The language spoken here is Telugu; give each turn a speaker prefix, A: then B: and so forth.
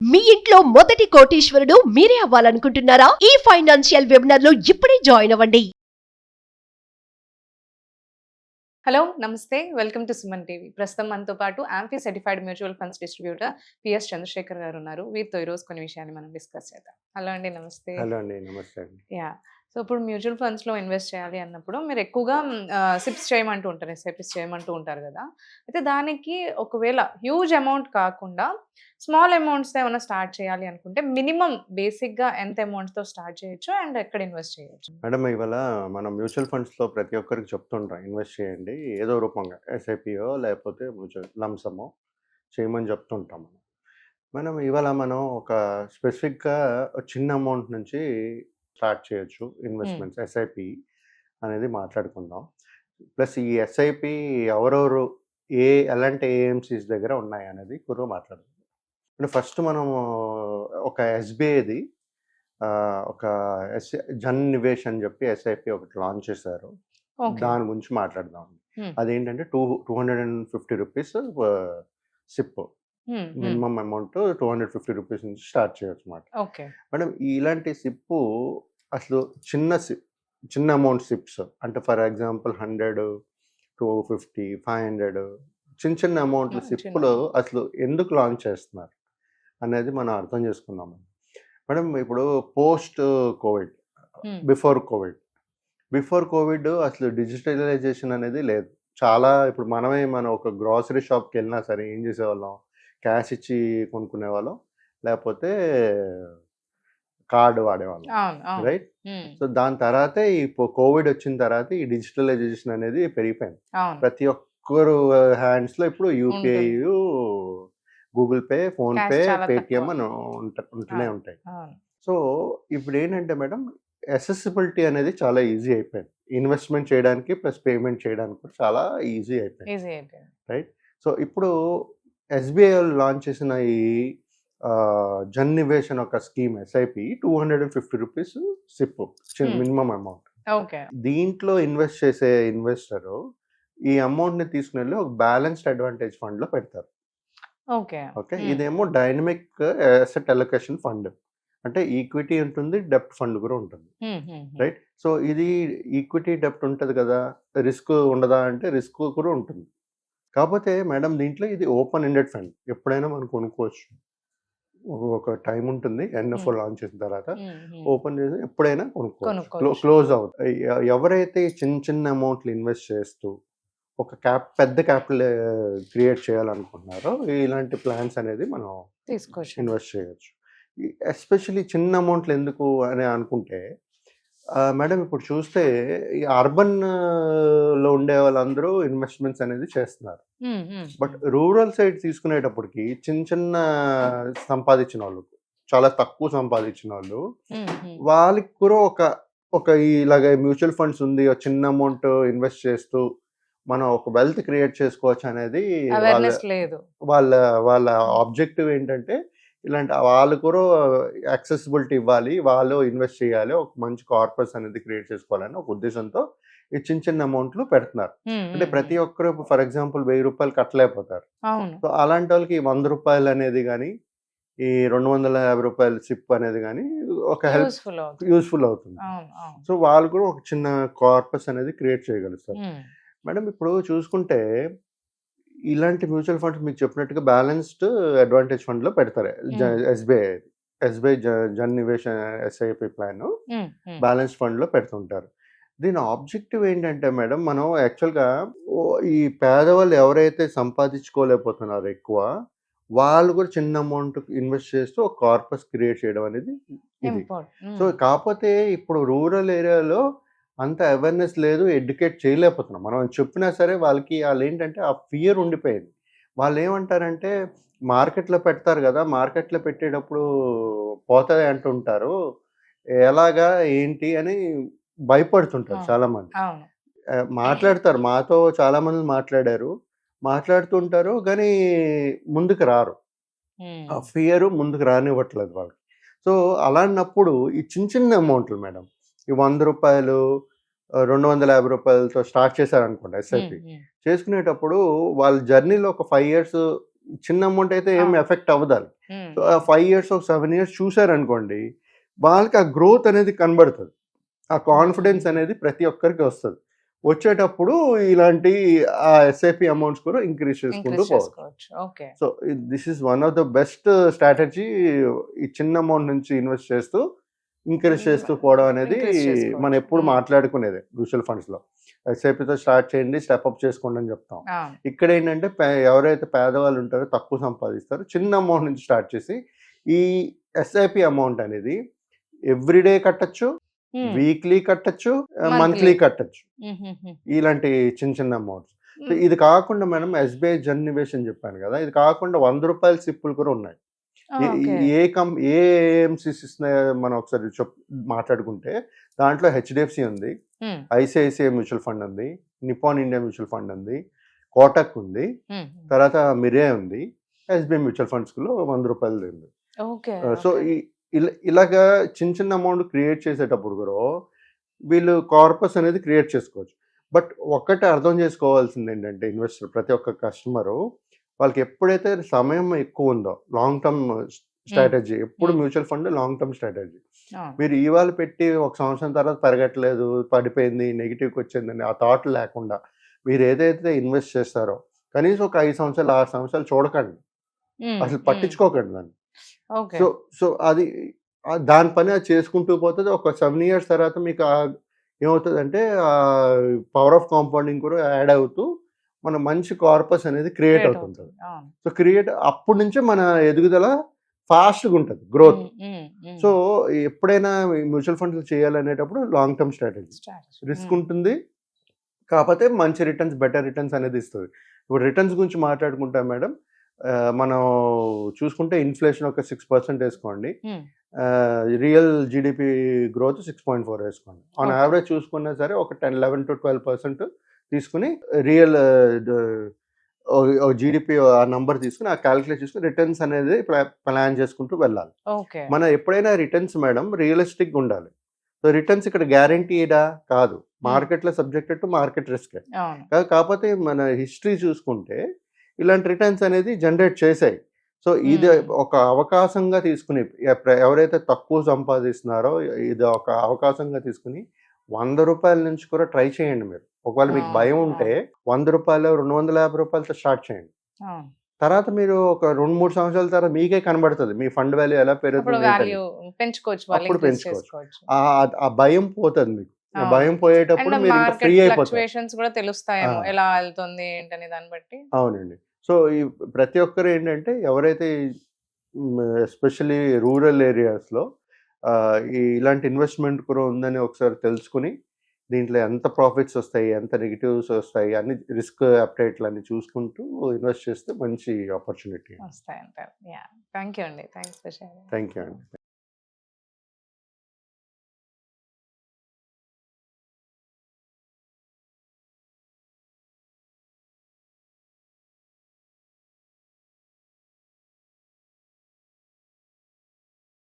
A: మీ ఇంట్లో మొదటి కోటీశ్వరుడు మీరే అవ్వాలనుకుంటున్నారా? ఈ ఫైనాన్షియల్ వెబినార్ లో ఇప్పుడే జాయిన్ అవ్వండి.
B: హలో నమస్తే వెల్కమ్ టు సుమన్ టీవీ. ప్రస్తుతం మనతో పాటు AMFI certified mutual funds distributor PS Chandrasekhar గారు ఉన్నారు. వీరితో ఈరోజు కొన్ని విషయాన్ని మనం డిస్కస్ చేద్దాం. హలో అండి, నమస్తే.
C: హలో అండి, నమస్తే అండి.
B: యా, సో ఇప్పుడు మ్యూచువల్ ఫండ్స్లో ఇన్వెస్ట్ చేయాలి అన్నప్పుడు మీరు ఎక్కువగా సిప్స్ చేయమంటూ ఉంటారు, ఎస్ఐపిస్ చేయమంటూ ఉంటారు కదా. అయితే దానికి ఒకవేళ హ్యూజ్ అమౌంట్ కాకుండా స్మాల్ అమౌంట్స్తో ఏమైనా స్టార్ట్ చేయాలి అనుకుంటే మినిమం బేసిక్గా ఎంత అమౌంట్తో స్టార్ట్ చేయొచ్చు అండ్ ఎక్కడ ఇన్వెస్ట్ చేయొచ్చు?
C: మేడం, ఇవాళ మనం మ్యూచువల్ ఫండ్స్లో ప్రతి ఒక్కరికి చెప్తుంటాం, ఇన్వెస్ట్ చేయండి ఏదో రూపంగా, ఎస్ఐపియో లేకపోతే మ్యూచువల్ లంసమో చేయమని చెప్తుంటాం. మనం ఇవాళ మనం ఒక స్పెసిఫిక్గా చిన్న అమౌంట్ నుంచి స్టార్ట్ చేయొచ్చు ఇన్వెస్ట్మెంట్స్, ఎస్ఐపి అనేది మాట్లాడుకుందాం. ప్లస్ ఈ ఎస్ఐపి ఎవరెవరు ఎలాంటి ఏఎంసీస్ దగ్గర ఉన్నాయి అనేది కూడా మాట్లాడుకుందాం. అంటే ఫస్ట్ మనము ఒక ఎస్బీఐది ఒక జన్ నివేష్ అని చెప్పి ఎస్ఐపి ఒకటి లాంచ్ చేశారు. దాని గురించి మాట్లాడదాం. అదేంటంటే 250 rupees SIP, minimum amount 250 rupees నుంచి స్టార్ట్ చేయొచ్చు అన్నమాట. మేడం, ఇలాంటి సిప్పు అసలు చిన్న అమౌంట్ సిప్స్ అంటే ఫర్ ఎగ్జాంపుల్ 100, 250, 500 చిన్న అమౌంట్ల సిప్పులు అసలు ఎందుకు లాంచ్ చేస్తున్నారు అనేది మనం అర్థం చేసుకుందాం. మేడం, ఇప్పుడు పోస్ట్ కోవిడ్, బిఫోర్ కోవిడ్ అసలు డిజిటలైజేషన్ అనేది లేదు. చాలా ఇప్పుడు మన ఒక గ్రాసరీ షాప్కి వెళ్ళినా సరే ఏం చేసేవాళ్ళం, క్యాష్ ఇచ్చి కొనుక్కునే వాళ్ళం, లేకపోతే కార్డు వాడేవాళ్ళం, రైట్? సో దాని తర్వాతే ఈ కోవిడ్ వచ్చిన తర్వాత ఈ డిజిటలైజేషన్ అనేది పెరిగిపోయింది. ప్రతి ఒక్కరు హ్యాండ్స్లో ఇప్పుడు UPI, Google pay, phone pay, Paytm అని ఉంటూనే ఉంటాయి. సో ఇప్పుడు ఏంటంటే మేడం, అసెసిబిలిటీ అనేది చాలా ఈజీ అయిపోయింది. ఇన్వెస్ట్మెంట్ చేయడానికి ప్లస్ పేమెంట్ చేయడానికి కూడా చాలా ఈజీ అయిపోయింది, రైట్? సో ఇప్పుడు ఎస్బీఐ లాంచ్ చేసిన ఈ జన్ నివేష్ ఒక scheme SIP 250 rupees SIP, minimum amount. దీంట్లో ఇన్వెస్ట్ చేసే ఇన్వెస్టర్ ఈ అమౌంట్ ని తీసుకుని వెళ్ళి ఒక బ్యాలెన్స్డ్ అడ్వాంటేజ్ ఫండ్ లో పెడతారు. ఓకే, ఇదేమో డైనమిక్ అసెట్ అలొకేషన్ ఫండ్, అంటే ఈక్విటీ ఉంటుంది, డెప్ట్ ఫండ్ కూడా ఉంటుంది, రైట్? సో ఇది ఈక్విటీ డెప్ట్ ఉంటుంది కదా, రిస్క్ ఉండదా అంటే రిస్క్ కూడా ఉంటుంది. కాకపోతే మేడం దీంట్లో ఇది ఓపెన్ ఎండెడ్ ఫండ్, ఎప్పుడైనా మనం కొనుక్కోవచ్చు. ఒక టైం ఉంటుంది, ఎన్ఎఫ్ఓ లాంచ్ చేసిన తర్వాత ఓపెన్ చేసి ఎప్పుడైనా కొనుక్కోవచ్చు, క్లోజ్ అవుతుంది. ఎవరైతే చిన్న అమౌంట్లు ఇన్వెస్ట్ చేస్తూ ఒక పెద్ద క్యాపిటల్ క్రియేట్ చేయాలనుకుంటున్నారో ఇలాంటి ప్లాన్స్ అనేది మనం ఇన్వెస్ట్ చేయొచ్చు. ఎస్పెషల్లీ చిన్న అమౌంట్లు ఎందుకు అని అనుకుంటే మేడం, ఇప్పుడు చూస్తే ఈ అర్బన్ లో ఉండే వాళ్ళందరూ ఇన్వెస్ట్మెంట్స్ అనేది చేస్తున్నారు. బట్ రూరల్ సైడ్ తీసుకునేటప్పటికి చిన్న సంపాదించిన వాళ్ళు, చాలా తక్కువ సంపాదించిన వాళ్ళు, వాళ్ళకి కూడా ఒక ఇలాగ మ్యూచువల్ ఫండ్స్ ఉంది, చిన్న అమౌంట్ ఇన్వెస్ట్ చేస్తూ మనం ఒక వెల్త్ క్రియేట్ చేసుకోవచ్చు అనేది వాళ్ళ ఆబ్జెక్టివ్ ఏంటంటే, ఇలాంటి వాళ్ళు కూడా యాక్సెసిబిలిటీ ఇవ్వాలి, వాళ్ళు ఇన్వెస్ట్ చేయాలి, ఒక మంచి కార్పస్ అనేది క్రియేట్ చేసుకోవాలని ఒక ఉద్దేశంతో ఈ చిన్న అమౌంట్లు పెడుతున్నారు. అంటే ప్రతి ఒక్కరు ఫర్ ఎగ్జాంపుల్ 1000 రూపాయలు కట్టలేకపోతారు. సో అలాంటి వాళ్ళకి 100 రూపాయలు అనేది కానీ, ఈ 250 రూపాయల సిప్ అనేది కానీ ఒక యూస్ఫుల్ అవుతుంది. సో వాళ్ళు కూడా ఒక చిన్న కార్పస్ అనేది క్రియేట్ చేయగలుగుతారు. మేడం, ఇప్పుడు చూసుకుంటే ఇలాంటి మ్యూచువల్ ఫండ్స్ మీకు చెప్పినట్టుగా బ్యాలెన్స్డ్ అడ్వాంటేజ్ ఫండ్ లో పెడతారు. SBI Jan Nivesh SIP plan balanced fund లో పెడుతుంటారు. దీని ఆబ్జెక్టివ్ ఏంటంటే మేడం, మనం యాక్చువల్గా ఈ పేదవాళ్ళు ఎవరైతే సంపాదించుకోలేకపోతున్నారో ఎక్కువ, వాళ్ళు కూడా చిన్న అమౌంట్ ఇన్వెస్ట్ చేస్తూ ఒక కార్పస్ క్రియేట్ చేయడం అనేది ఇది. సో కాకపోతే ఇప్పుడు రూరల్ ఏరియాలో అంత అవేర్నెస్ లేదు, ఎడ్యుకేట్ చేయలేకపోతున్నాం. మనం చెప్పినా సరే వాళ్ళు ఏంటంటే ఆ ఫియర్ ఉండిపోయింది. వాళ్ళు ఏమంటారంటే మార్కెట్లో పెడతారు కదా, మార్కెట్లో పెట్టేటప్పుడు పోతుంది అంటుంటారు, ఎలాగా ఏంటి అని భయపడుతుంటారు చాలా మంది. మాట్లాడతారు, మాతో చాలా మంది మాట్లాడుతుంటారు కానీ ముందుకు రారు. ఆ ఫియర్ ముందుకు రానివ్వట్లేదు వాళ్ళకి. సో అలాంటప్పుడు ఈ చిన్న అమౌంట్లు మేడం, ఈ 100 రూపాయలు 250 రూపాయలతో స్టార్ట్ చేశారనుకోండి ఎస్ఐపి, చేసుకునేటప్పుడు వాళ్ళ జర్నీలో ఒక 5 years చిన్న అమౌంట్ అయితే ఏం ఎఫెక్ట్ అవ్వదాలి. సో 5 years 7 years చూసారనుకోండి, వాళ్ళకి ఆ గ్రోత్ అనేది కనబడుతుంది, ఆ కాన్ఫిడెన్స్ అనేది ప్రతి ఒక్కరికి వస్తుంది. వచ్చేటప్పుడు ఇలాంటి ఆ ఎస్ఐపి అమౌంట్స్ కూడా ఇంక్రీజ్ చేసుకుంటూ పోవచ్చు. So this is one of the best strategy. ఈ చిన్న అమౌంట్ నుంచి ఇన్వెస్ట్ చేస్తూ ఇంక్రీజ్ చేస్తూ పోవడం అనేది మనం ఎప్పుడు మాట్లాడుకునేది మ్యూచువల్ ఫండ్స్ లో. ఎస్ఐపితో స్టార్ట్ చేయండి, స్టెప్ అప్ చేసుకోండి అని చెప్తాం. ఇక్కడ ఏంటంటే ఎవరైతే పేదవాళ్ళు ఉంటారో, తక్కువ సంపాదిస్తారో, చిన్న అమౌంట్ నుంచి స్టార్ట్ చేసి ఈ ఎస్ఐపి అమౌంట్ అనేది ఎవ్రీడే కట్టచ్చు, వీక్లీ కట్టచ్చు, మంత్లీ కట్టచ్చు, ఇలాంటి చిన్న చిన్న అమౌంట్స్. ఇది కాకుండా మనం ఎస్బీఐ జన్ నివేశ్ అని చెప్పాను కదా, ఇది కాకుండా 100 రూపాయల సిప్పులు కూడా ఉన్నాయి. ఏ ఏఎంసీస్ ఇస్తున్నాయో మనం ఒకసారి మాట్లాడుకుంటే దాంట్లో హెచ్డిఎఫ్సి ఉంది, ఐసిఐసిఐ మ్యూచువల్ ఫండ్ ఉంది, నిపాన్ ఇండియా మ్యూచువల్ ఫండ్ ఉంది, కోటక్ ఉంది, తర్వాత మిరే ఉంది, ఎస్బీఐ మ్యూచువల్ ఫండ్స్ లో 100 రూపాయలు ఉంది. సో ఇలాగా చిన్న చిన్న అమౌంట్ క్రియేట్ చేసేటప్పుడు కూడా వీళ్ళు కార్పస్ అనేది క్రియేట్ చేసుకోవచ్చు. బట్ ఒక్కటే అర్థం చేసుకోవాల్సింది ఏంటంటే, ఇన్వెస్టర్ ప్రతి ఒక్క కస్టమరు వాళ్ళకి ఎప్పుడైతే సమయం ఎక్కువ ఉందో, లాంగ్ టర్మ్ స్ట్రాటజీ, ఎప్పుడు mutual fund long term strategy. మీరు ఇవాళ పెట్టి 1 సంవత్సరం తర్వాత పెరగట్లేదు, పడిపోయింది, నెగిటివ్కి వచ్చిందని ఆ థాట్ లేకుండా మీరు ఏదైతే ఇన్వెస్ట్ చేస్తారో కనీసం ఒక 5 సంవత్సరాలు 6 సంవత్సరాలు చూడకండి, అసలు పట్టించుకోకండి దాన్ని. సో అది దాని పని అది చేసుకుంటూ పోతుంది. ఒక 7 years తర్వాత మీకు ఏమవుతుందంటే పవర్ ఆఫ్ కాంపౌండింగ్ కూడా యాడ్ అవుతూ మన మంచి కార్పస్ అనేది క్రియేట్ అవుతుంటుంది. సో అప్పటి నుంచి మన ఎదుగుదల ఫాస్ట్గా ఉంటుంది, గ్రోత్. సో ఎప్పుడైనా మ్యూచువల్ ఫండ్స్ చేయాలనేటప్పుడు లాంగ్ టర్మ్ స్ట్రాటజీ, రిస్క్ ఉంటుంది, కాకపోతే మంచి రిటర్న్స్, బెటర్ రిటర్న్స్ అనేది ఇస్తుంది. ఇప్పుడు రిటర్న్స్ గురించి మాట్లాడుకుంటాం మేడం, మనం చూసుకుంటే ఇన్ఫ్లేషన్ ఒక 6% వేసుకోండి, రియల్ జీడిపి గ్రోత్ 6.4 వేసుకోండి. ఆన్ యావరేజ్ చూసుకున్నా సరే ఒక 11 to 12% తీసుకుని రియల్ జీడిపి ఆ నంబర్ తీసుకుని ఆ క్యాలిక్యులేట్ చేసుకుని రిటర్న్స్ అనేది ప్లాన్ చేసుకుంటూ వెళ్ళాలి. మన ఎప్పుడైనా రిటర్న్స్ మేడం రియలిస్టిక్ ఉండాలి. సో రిటర్న్స్ ఇక్కడ గ్యారంటీడా కాదు, మార్కెట్లో సబ్జెక్టెడ్ టు మార్కెట్ రిస్క్. కాకపోతే మన హిస్టరీ చూసుకుంటే ఇలాంటి రిటర్న్స్ అనేది జనరేట్ చేశాయి. సో ఇది ఒక అవకాశంగా తీసుకుని ఎవరైతే తక్కువ సంపాదిస్తున్నారో ఇది ఒక అవకాశంగా తీసుకుని 100 రూపాయల నుంచి కూడా ట్రై చేయండి. మీరు ఒకవేళ మీకు భయం ఉంటే 100 రూపాయలు 250 రూపాయలతో స్టార్ట్ చేయండి. తర్వాత మీరు ఒక 2-3 సంవత్సరాల తర్వాత మీకే కనబడుతుంది మీ ఫండ్ వాల్యూ ఎలా పెరుగుతుంది, అప్పుడు పెంచుకోవచ్చు. ఆ భయం పోతుంది మీకు. భయం పోయేటప్పుడు మీరు ఇంకా ఫ్రీ అయిపోతారు. అవునండి. సో ఈ ప్రతి ఒక్కరు ఏంటంటే ఎవరైతే ఎస్పెషల్లీ రూరల్ ఏరియాస్లో ఇలాంటి ఇన్వెస్ట్మెంట్ కూడా ఉందని ఒకసారి తెలుసుకుని దీంట్లో ఎంత ప్రాఫిట్స్ వస్తాయి, ఎంత నెగిటివ్స్ వస్తాయి, అన్ని రిస్క్ అప్డేట్లు అన్ని చూసుకుంటూ ఇన్వెస్ట్ చేస్తే మంచి ఆపర్చునిటీ వస్తాయి అంటారు. థ్యాంక్ యూ అండి.